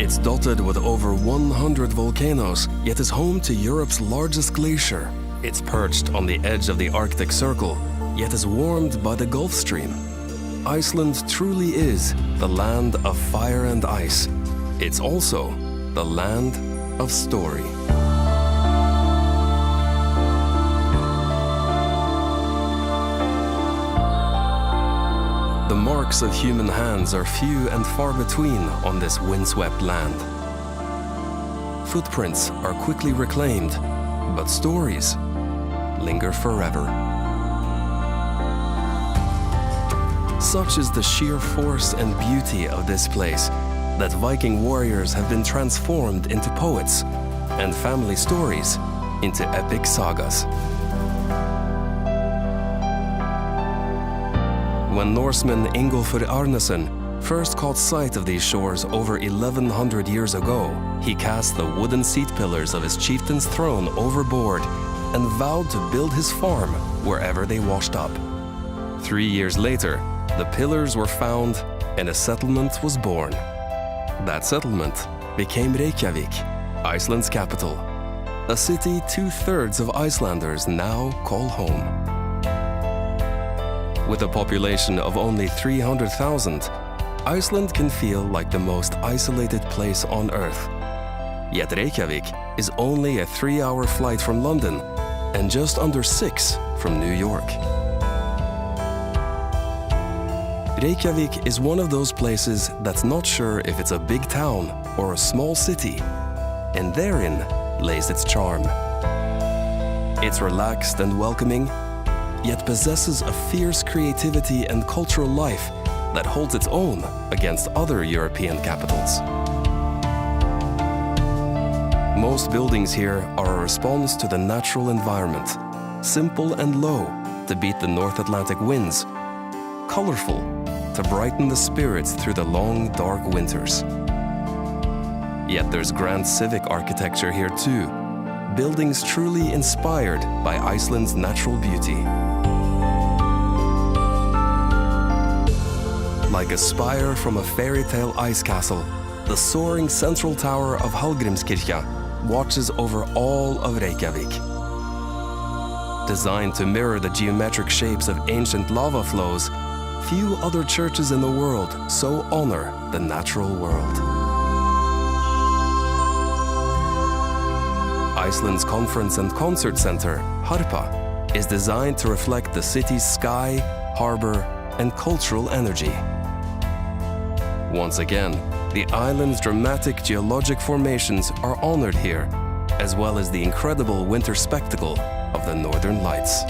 It's dotted with over 100 volcanoes, yet is home to Europe's largest glacier. It's perched on the edge of the Arctic Circle, yet is warmed by the Gulf Stream. Iceland truly is the land of fire and ice. It's also the land of story. The marks of human hands are few and far between on this windswept land. Footprints are quickly reclaimed, but stories linger forever. Such is the sheer force and beauty of this place that Viking warriors have been transformed into poets and family stories into epic sagas. When Norseman Ingolfur Arneson first caught sight of these shores over 1100 years ago, he cast the wooden seat pillars of his chieftain's throne overboard and vowed to build his farm wherever they washed up. 3 years later, the pillars were found and a settlement was born. That settlement became Reykjavik, Iceland's capital, a city 2/3 of Icelanders now call home. With a population of only 300,000, Iceland can feel like the most isolated place on Earth. Yet Reykjavik is only a 3-hour flight from London and just under 6 from New York. Reykjavik is one of those places that's not sure if it's a big town or a small city, and therein lays its charm. It's relaxed and welcoming, yet possesses a fierce creativity and cultural life that holds its own against other European capitals. Most buildings here are a response to the natural environment, simple and low to beat the North Atlantic winds, colorful to brighten the spirits through the long, dark winters. Yet there's grand civic architecture here too, buildings truly inspired by Iceland's natural beauty. Like a spire from a fairy tale ice castle, the soaring central tower of Hallgrímskirkja watches over all of Reykjavik. Designed to mirror the geometric shapes of ancient lava flows, few other churches in the world so honor the natural world. Iceland's conference and concert center, Harpa, is designed to reflect the city's sky, harbor, and cultural energy. Once again, the island's dramatic geologic formations are honored here, as well as the incredible winter spectacle of the Northern Lights.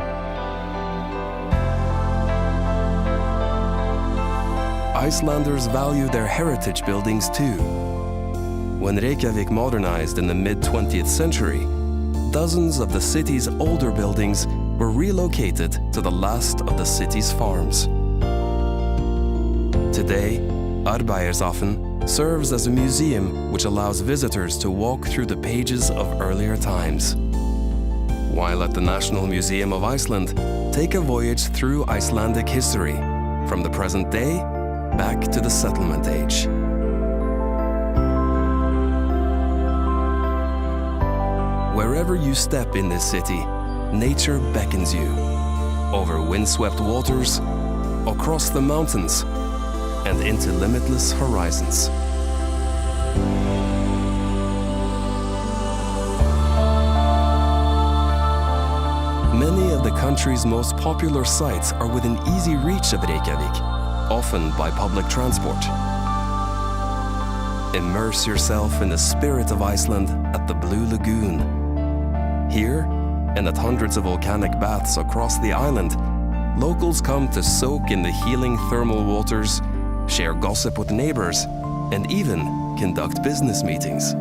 Icelanders value their heritage buildings too. When Reykjavik modernized in the mid-20th century, dozens of the city's older buildings were relocated to the last of the city's farms. Today, Arbeiðarsáttr serves as a museum which allows visitors to walk through the pages of earlier times. While at the National Museum of Iceland, take a voyage through Icelandic history, from the present day back to the settlement age. Wherever you step in this city, nature beckons you. Over windswept waters, across the mountains, and into limitless horizons. Many of the country's most popular sites are within easy reach of Reykjavik, often by public transport. Immerse yourself in the spirit of Iceland at the Blue Lagoon. Here, and at hundreds of volcanic baths across the island, locals come to soak in the healing thermal waters, share gossip with neighbors, and even conduct business meetings.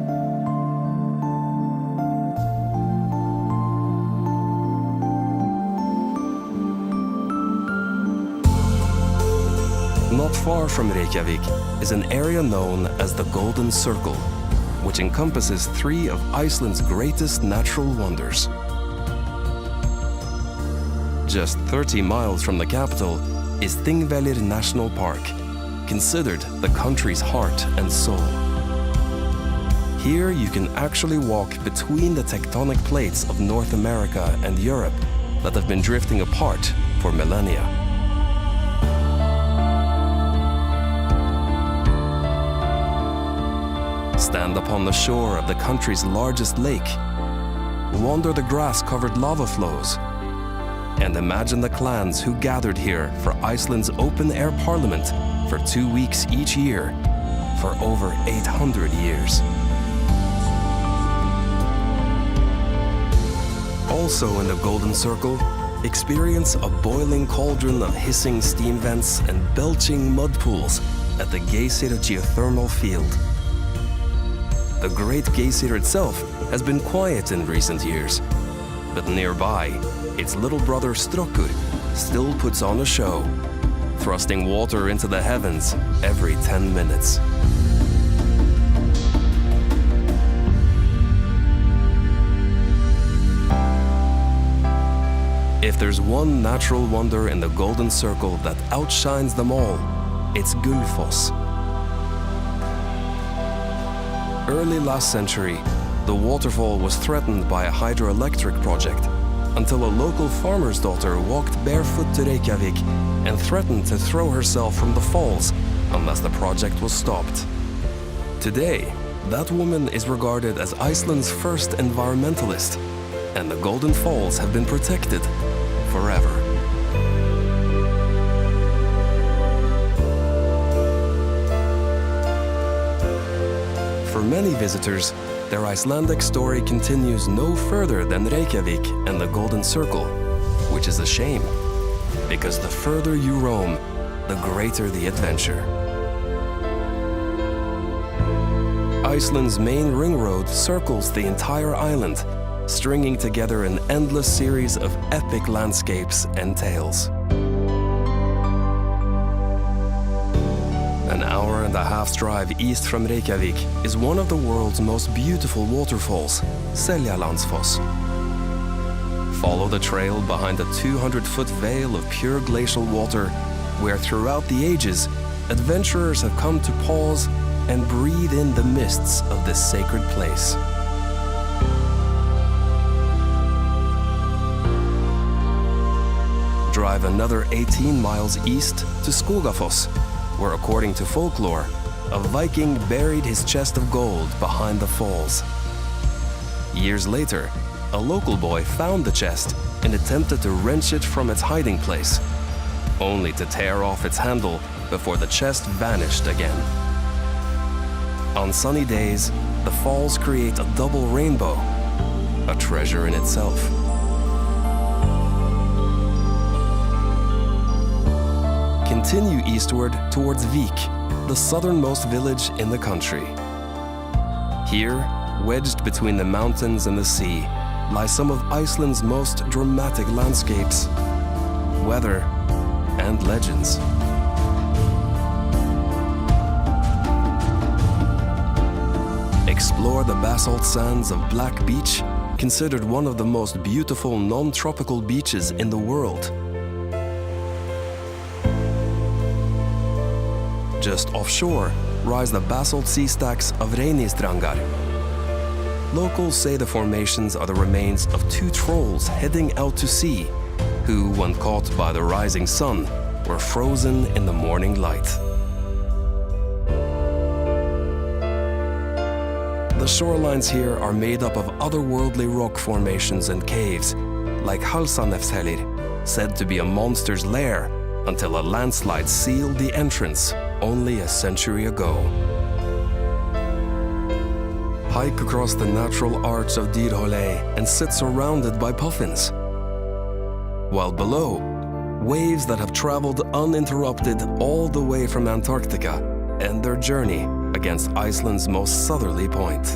Not far from Reykjavik is an area known as the Golden Circle, which encompasses 3 of Iceland's greatest natural wonders. Just 30 miles from the capital is Thingvellir National Park, considered the country's heart and soul. Here you can actually walk between the tectonic plates of North America and Europe that have been drifting apart for millennia. Stand upon the shore of the country's largest lake, wander the grass-covered lava flows, and imagine the clans who gathered here for Iceland's open-air parliament for 2 weeks each year for over 800 years. Also in the Golden Circle, experience a boiling cauldron of hissing steam vents and belching mud pools at the Geysir geothermal field. The Great Geysir itself has been quiet in recent years, but nearby, its little brother Strokkur still puts on a show, thrusting water into the heavens every 10 minutes. If there's one natural wonder in the Golden Circle that outshines them all, it's Gullfoss. Early last century, the waterfall was threatened by a hydroelectric project until a local farmer's daughter walked barefoot to Reykjavik and threatened to throw herself from the falls unless the project was stopped. Today, that woman is regarded as Iceland's first environmentalist, and the Golden Falls have been protected forever. For many visitors, their Icelandic story continues no further than Reykjavik and the Golden Circle, which is a shame, because the further you roam, the greater the adventure. Iceland's main ring road circles the entire island, stringing together an endless series of epic landscapes and tales. An hour-and-a-half's drive east from Reykjavik is one of the world's most beautiful waterfalls, Seljalandsfoss. Follow the trail behind a 200-foot veil of pure glacial water, where throughout the ages, adventurers have come to pause and breathe in the mists of this sacred place. Drive another 18 miles east to Skogafoss, where, according to folklore, a Viking buried his chest of gold behind the falls. Years later, a local boy found the chest and attempted to wrench it from its hiding place, only to tear off its handle before the chest vanished again. On sunny days, the falls create a double rainbow, a treasure in itself. Continue eastward towards Vik, the southernmost village in the country. Here, wedged between the mountains and the sea, lie some of Iceland's most dramatic landscapes, weather, and legends. Explore the basalt sands of Black Beach, considered one of the most beautiful non-tropical beaches in the world. Just offshore rise the basalt sea stacks of Reynistrangar. Locals say the formations are the remains of two trolls heading out to sea, who, when caught by the rising sun, were frozen in the morning light. The shorelines here are made up of otherworldly rock formations and caves, like Halsanefshellir, said to be a monster's lair until a landslide sealed the entrance only a century ago. Hike across the natural arch of Dyrhólaey and sit surrounded by puffins. While below, waves that have traveled uninterrupted all the way from Antarctica end their journey against Iceland's most southerly point.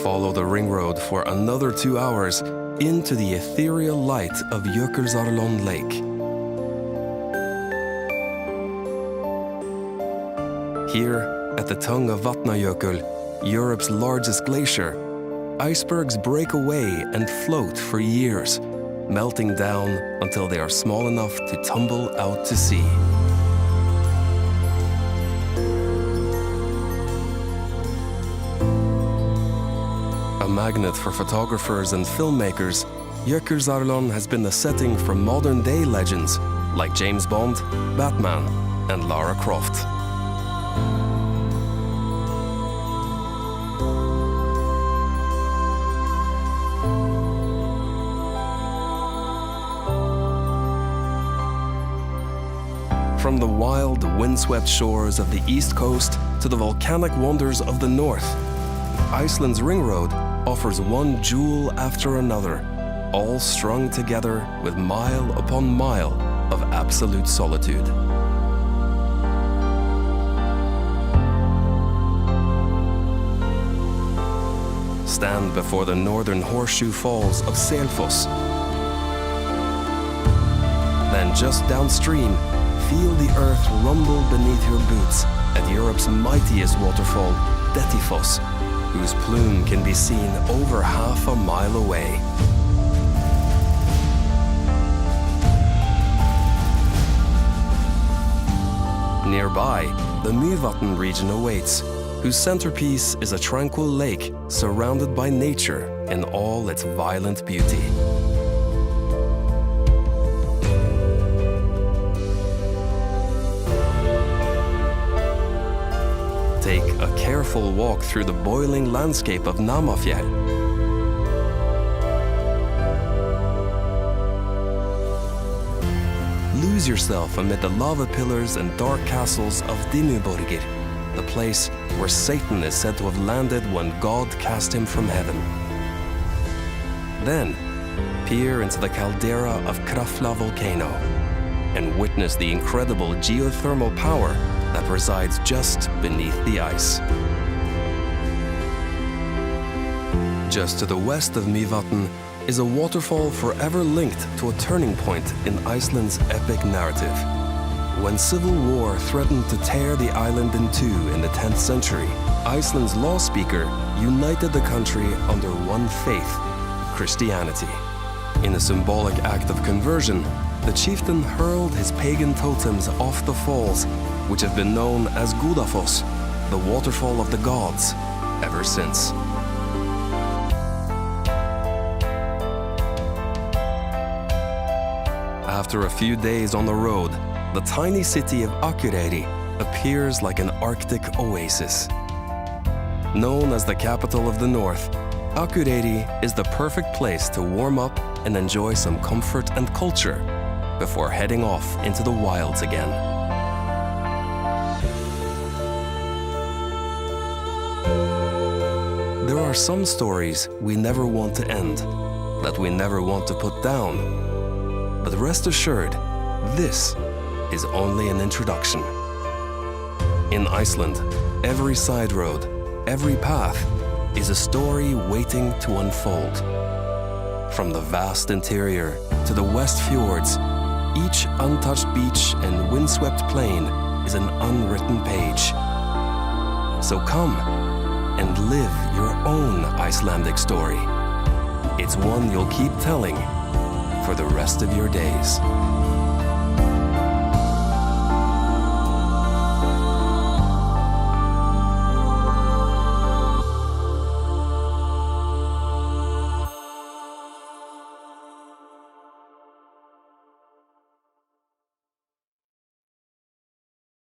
Follow the ring road for another 2 hours into the ethereal light of Jökulsárlón Lake. Here, at the tongue of Vatnajökull, Europe's largest glacier, icebergs break away and float for years, melting down until they are small enough to tumble out to sea. A magnet for photographers and filmmakers, Jökulsárlón has been the setting for modern-day legends like James Bond, Batman, and Lara Croft. From the wild, windswept shores of the east coast to the volcanic wonders of the north, Iceland's ring road offers one jewel after another, all strung together with mile upon mile of absolute solitude. Stand before the northern horseshoe falls of Selfoss. Then just downstream, feel the earth rumble beneath your boots at Europe's mightiest waterfall, Dettifoss, whose plume can be seen over half a mile away. Nearby, the Mývatn region awaits, whose centerpiece is a tranquil lake surrounded by nature in all its violent beauty. Take a careful walk through the boiling landscape of Namafjell. Lose yourself amid the lava pillars and dark castles of Dimmuborgir, the place where Satan is said to have landed when God cast him from heaven. Then, peer into the caldera of Krafla volcano and witness the incredible geothermal power that resides just beneath the ice. Just to the west of Mývatn is a waterfall forever linked to a turning point in Iceland's epic narrative. When civil war threatened to tear the island in two in the 10th century, Iceland's law speaker united the country under one faith, Christianity. In a symbolic act of conversion, the chieftain hurled his pagan totems off the falls, which have been known as Gudafoss, the waterfall of the gods, ever since. After a few days on the road, the tiny city of Akureyri appears like an Arctic oasis. Known as the capital of the north, Akureyri is the perfect place to warm up and enjoy some comfort and culture before heading off into the wilds again. There are some stories we never want to end, that we never want to put down. But rest assured, this is only an introduction. In Iceland, every side road, every path is a story waiting to unfold. From the vast interior to the west fjords, each untouched beach and windswept plain is an unwritten page. So come and live your own Icelandic story. It's one you'll keep telling for the rest of your days.